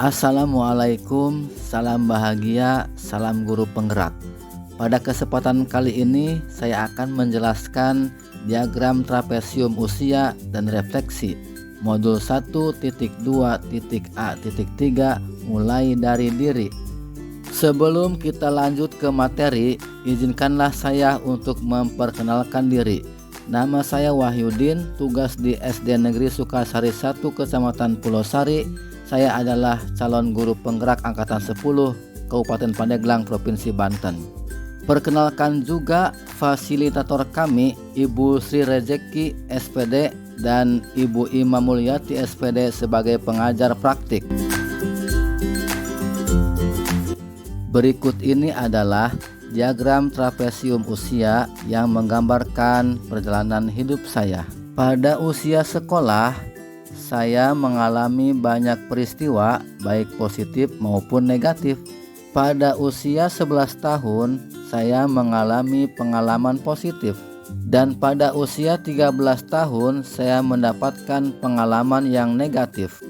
Assalamualaikum, salam bahagia, salam guru penggerak. Pada kesempatan kali ini saya akan menjelaskan diagram trapesium usia dan refleksi modul 1.2.A.3 mulai dari diri. Sebelum kita lanjut ke materi, izinkanlah saya untuk memperkenalkan diri. Nama saya Wahyudin, tugas di SD Negeri Sukasari 1 Kecamatan Pulau Sari. Saya adalah calon guru penggerak angkatan 10 Kabupaten Pandeglang, Provinsi Banten. Perkenalkan juga fasilitator kami, Ibu Sri Rezeki SPD dan Ibu Ima Mulyati SPD sebagai pengajar praktik. Berikut ini adalah diagram trapesium usia yang menggambarkan perjalanan hidup saya. Pada usia sekolah, saya mengalami banyak peristiwa baik positif maupun negatif. Pada usia 11 tahun, saya mengalami pengalaman positif. Dan pada usia 13 tahun, saya mendapatkan pengalaman yang negatif.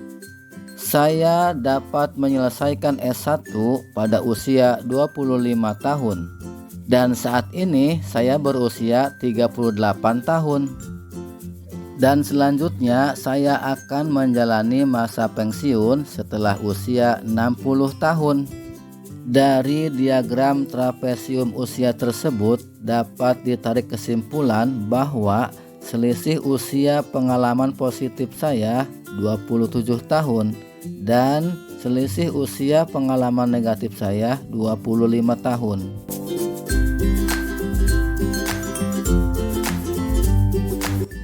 Saya dapat menyelesaikan S1 pada usia 25 tahun. Dan saat ini saya berusia 38 tahun. Dan selanjutnya saya akan menjalani masa pensiun setelah usia 60 tahun. Dari diagram trapesium usia tersebut dapat ditarik kesimpulan bahwa selisih usia pengalaman positif saya 27 tahun dan selisih usia pengalaman negatif saya 25 tahun.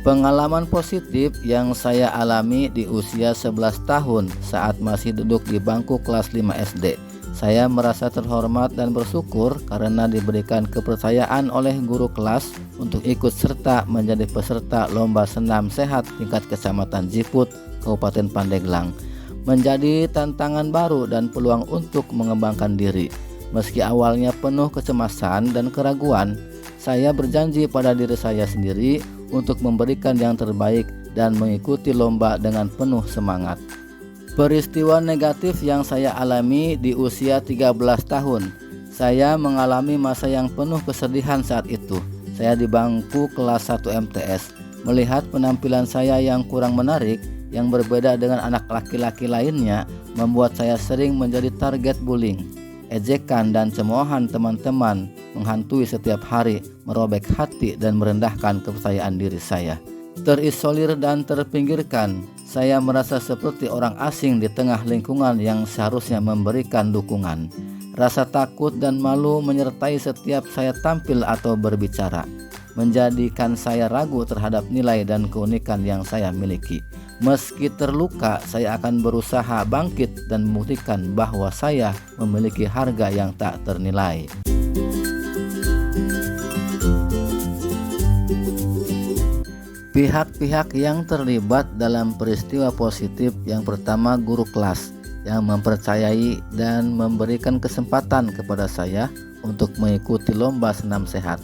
Pengalaman positif yang saya alami di usia 11 tahun saat masih duduk di bangku kelas 5 SD. Saya merasa terhormat dan bersyukur karena diberikan kepercayaan oleh guru kelas untuk ikut serta menjadi peserta lomba senam sehat tingkat Kecamatan Jiput, Kabupaten Pandeglang. Menjadi tantangan baru dan peluang untuk mengembangkan diri. Meski awalnya penuh kecemasan dan keraguan, saya berjanji pada diri saya sendiri untuk memberikan yang terbaik dan mengikuti lomba dengan penuh semangat. Peristiwa negatif yang saya alami di usia 13 tahun. Saya mengalami masa yang penuh kesedihan saat itu. Saya di bangku kelas 1 MTS. Melihat penampilan saya yang kurang menarik, yang berbeda dengan anak laki-laki lainnya, membuat saya sering menjadi target bullying. Ejekan dan cemoohan teman-teman menghantui setiap hari, merobek hati dan merendahkan kepercayaan diri saya. Terisolir dan terpinggirkan, saya merasa seperti orang asing di tengah lingkungan yang seharusnya memberikan dukungan. Rasa takut dan malu menyertai setiap saya tampil atau berbicara, menjadikan saya ragu terhadap nilai dan keunikan yang saya miliki. Meski terluka, saya akan berusaha bangkit dan membuktikan bahwa saya memiliki harga yang tak ternilai. Pihak-pihak yang terlibat dalam peristiwa positif, yang pertama guru kelas yang mempercayai dan memberikan kesempatan kepada saya untuk mengikuti lomba senam sehat.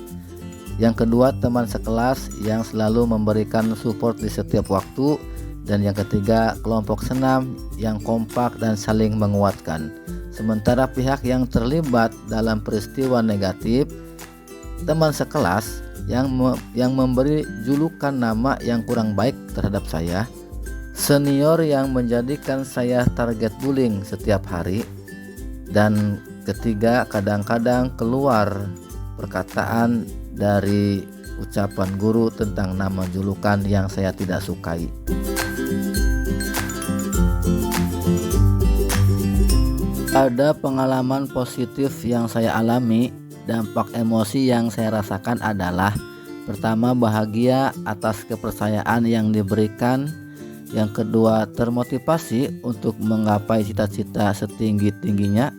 Yang kedua teman sekelas yang selalu memberikan support di setiap waktu. Dan yang ketiga, kelompok senam yang kompak dan saling menguatkan. Sementara pihak yang terlibat dalam peristiwa negatif, teman sekelas yang memberi julukan nama yang kurang baik terhadap saya, senior yang menjadikan saya target bullying setiap hari, dan ketiga, kadang-kadang keluar perkataan dari ucapan guru tentang nama julukan yang saya tidak sukai. Ada pengalaman positif yang saya alami. Dampak emosi yang saya rasakan adalah pertama, bahagia atas kepercayaan yang diberikan. Yang kedua, termotivasi untuk menggapai cita-cita setinggi-tingginya.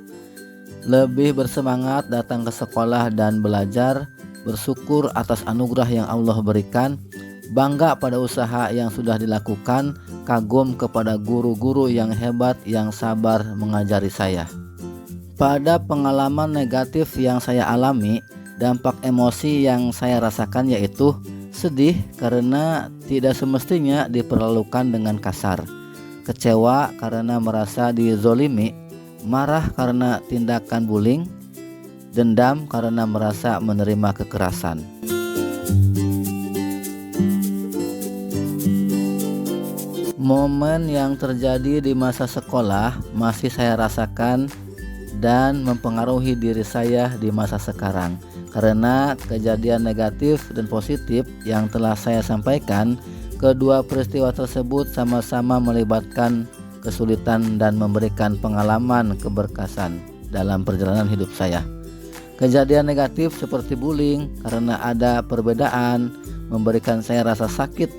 Lebih bersemangat datang ke sekolah dan belajar. Bersyukur atas anugerah yang Allah berikan. Bangga pada usaha yang sudah dilakukan. Kagum kepada guru-guru yang hebat yang sabar mengajari saya. Pada pengalaman negatif yang saya alami, dampak emosi yang saya rasakan yaitu sedih karena tidak semestinya diperlakukan dengan kasar. kecewa karena merasa dizolimi, marah karena tindakan bullying, dendam karena merasa menerima kekerasan. Momen yang terjadi di masa sekolah masih saya rasakan dan mempengaruhi diri saya di masa sekarang. Karena kejadian negatif dan positif yang telah saya sampaikan, kedua peristiwa tersebut sama-sama melibatkan kesulitan dan memberikan pengalaman keberkasan dalam perjalanan hidup saya. Kejadian negatif seperti bullying karena ada perbedaan memberikan saya rasa sakit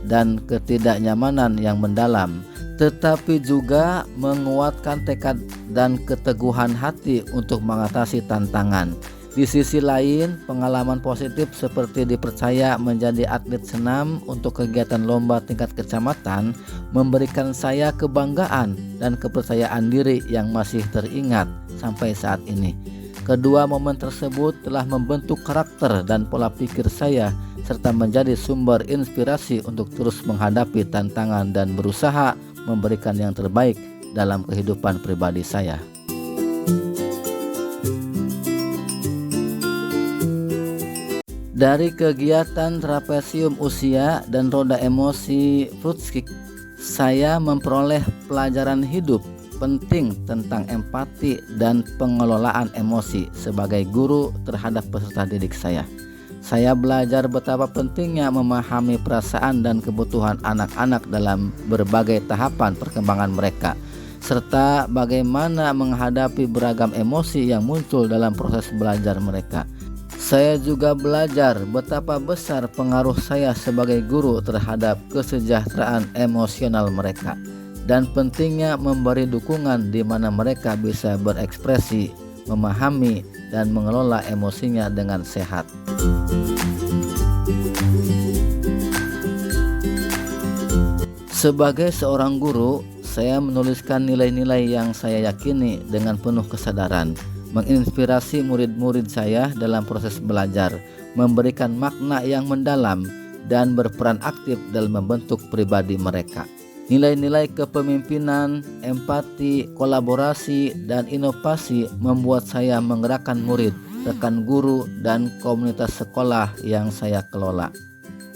dan ketidaknyamanan yang mendalam, tetapi juga menguatkan tekad dan keteguhan hati untuk mengatasi tantangan. Di sisi lain, pengalaman positif seperti dipercaya menjadi atlet senam untuk kegiatan lomba tingkat kecamatan memberikan saya kebanggaan dan kepercayaan diri yang masih teringat sampai saat ini. Kedua momen tersebut telah membentuk karakter dan pola pikir saya serta menjadi sumber inspirasi untuk terus menghadapi tantangan dan berusaha memberikan yang terbaik dalam kehidupan pribadi saya. Dari kegiatan trapesium usia dan roda emosi Fruitskick, saya memperoleh pelajaran hidup penting tentang empati dan pengelolaan emosi sebagai guru terhadap peserta didik saya. Saya belajar betapa pentingnya memahami perasaan dan kebutuhan anak-anak dalam berbagai tahapan perkembangan mereka, serta bagaimana menghadapi beragam emosi yang muncul dalam proses belajar mereka. Saya juga belajar betapa besar pengaruh saya sebagai guru terhadap kesejahteraan emosional mereka, dan pentingnya memberi dukungan di mana mereka bisa berekspresi, memahami, dan mengelola emosinya dengan sehat. Sebagai seorang guru, saya menuliskan nilai-nilai yang saya yakini dengan penuh kesadaran, menginspirasi murid-murid saya dalam proses belajar, memberikan makna yang mendalam, dan berperan aktif dalam membentuk pribadi mereka. Nilai-nilai kepemimpinan, empati, kolaborasi, dan inovasi membuat saya menggerakkan murid, rekan guru, dan komunitas sekolah yang saya kelola.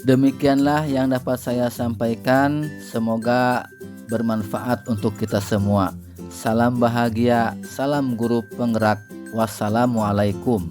Demikianlah yang dapat saya sampaikan. Semoga bermanfaat untuk kita semua. Salam bahagia, salam guru penggerak. Wassalamualaikum.